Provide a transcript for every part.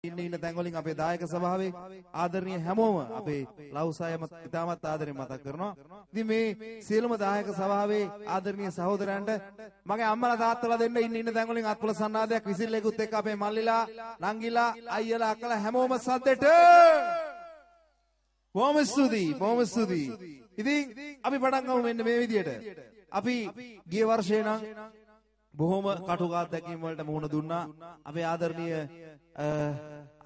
ඉන්න තැන් වලින් අපේ දායක සභාවේ ආදරණීය හැමෝම අපේ ලව්සායම ඉතාමත් ආදරෙන් මතක් කරනවා. ඉතින් මේ සියලුම දායක සභාවේ ආදරණීය සහෝදරයන්ට මගේ අම්මලා තාත්තලා දෙන්න ඉන්න තැන් වලින් අත්පොළ සන්නාදයක් විසිල් එකකුත් එක්ක අපේ මල්ලිලා නංගිලා අයියලා අක්කලා හැමෝම සද්දෙට බොහොම ස්තුතියි. ඉතින් අපි පටන් ගමු මෙන්න මේ විදියට. අපි ගිය වර්ෂේ නම් බොහොම කටුක අත්දැකීම් වලට මුහුණ දුන්නා. අපේ ආදරණීය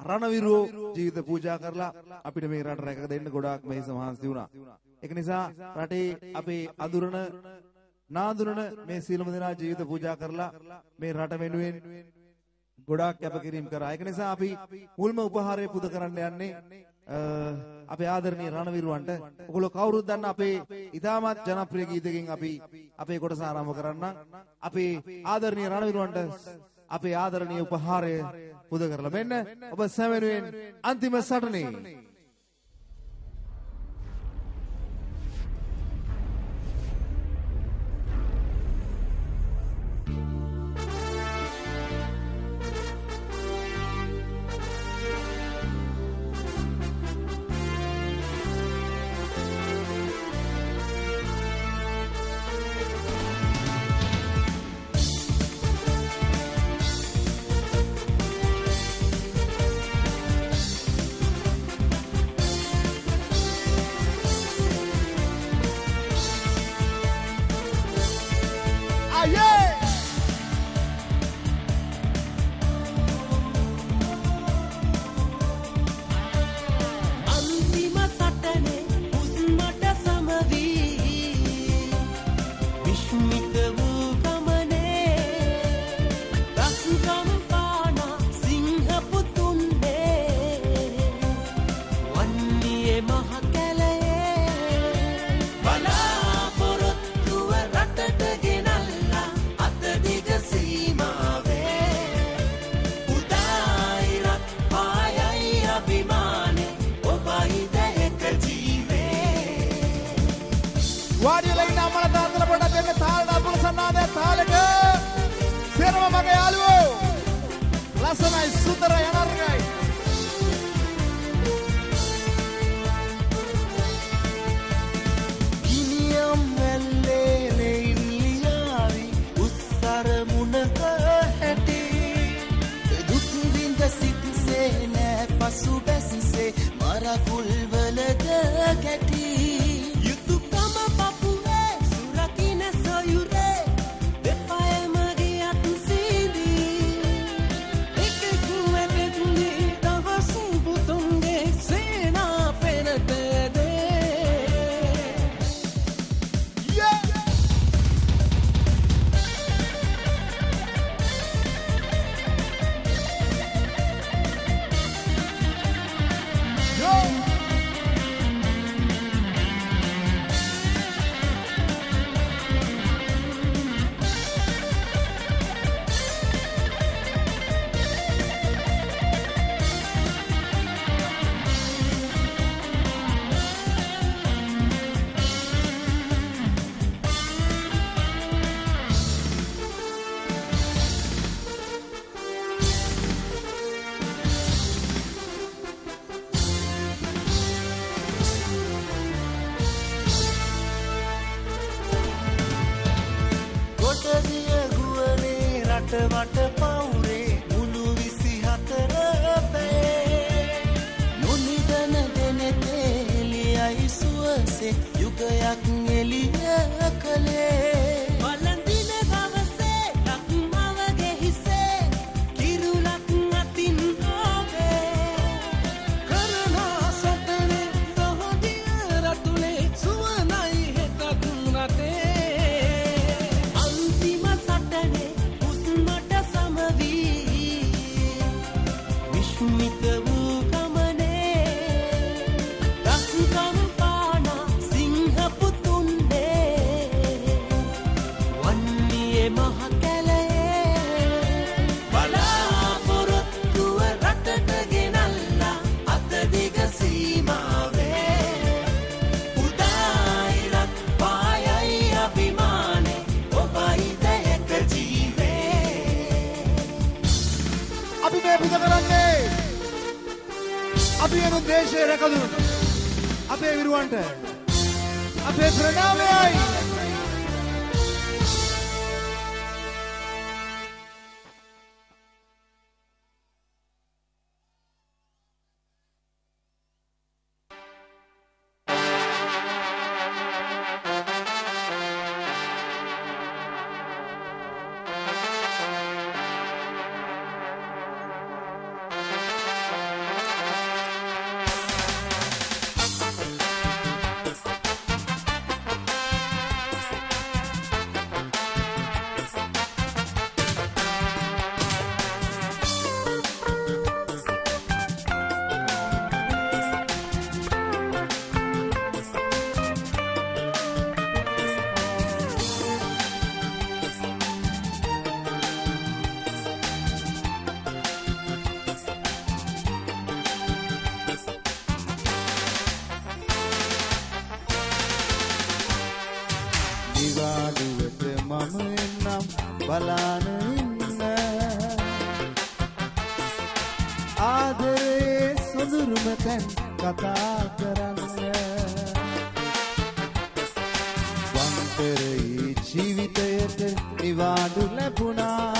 රණවිරෝ ජීවිත පූජා කරලා අපිට මේ රට රැක දෙන්න ගොඩාක් මෙහෙස මහන්සි වුණා. ඒක නිසා රටේ අපේ අඳුරන නාඳුනන මේ සියලුම දෙනා ජීවිත පූජා කරලා මේ රට වෙනුවෙන් ගොඩාක් කැපකිරීම කරා. ඒක නිසා අපි මුල්ම උපහාරය පුද කරන්න යන්නේ අපේ ආදරණීය රණවිරුවන්ට. ඔයගොල්ලෝ කවුරුත් දන්න අපේ ඉතාමත් ජනප්‍රිය ගීතකින් අපි අපේ කොටස ආරම්භ කරන්නම්. අපේ ආදරණීය රණවිරුවන්ට අපේ ආදරණීය උපහාරය පුද කරලා මෙන්න ඔබ සැමෙනුවෙන් අන්තිම සටනේ. වට පවුරේ මුළු 24 පැයේ නොනිදන දෙනෙතේ එළියයි සුවසේ යුගයක් එළිය කළේ වළඳින දවසේ ලක්මවගේ හිසේ කිරුලක් අතින් ආවේ කරන සතනේ තහදිය රතුලේ සුවනයි හෙතක් රටේ අන්තිම සටනේ විශ්මිත වූ ගමනේ දස්කම් පාන සිංහ පුතුන්නේ වන්නේ මහ කැලේ බලාපොරොත්තුව රටට ගෙනල්ලා අත දිග සීමාවේ උදායිරක් පායයි අභිමානේ ඔබයි දැක ජීවේ අපි මේ පුද කරන්නේ අපි යන දේශයේ රැකදුණු අපේ විරුවන්ට අපේ ප්‍රණාමයයි. දිවාඩුවට මම එන්නම් බලාන ඉන්න ආදරේ සොඳුරුම තැන් කතා කරන්න වන්තරී ජීවිතයට නිවාඩු ලැබුණා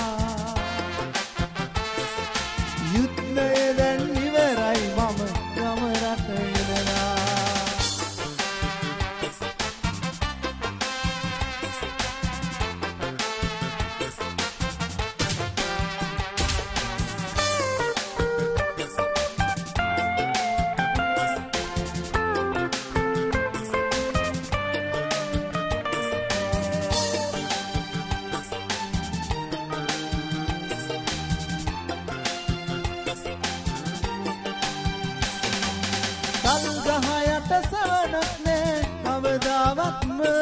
යුද්ධය දැන් ඉවරයි මම ගම රට එනවා සල්ගහයට සවනක් නෑ කවදාවත්ම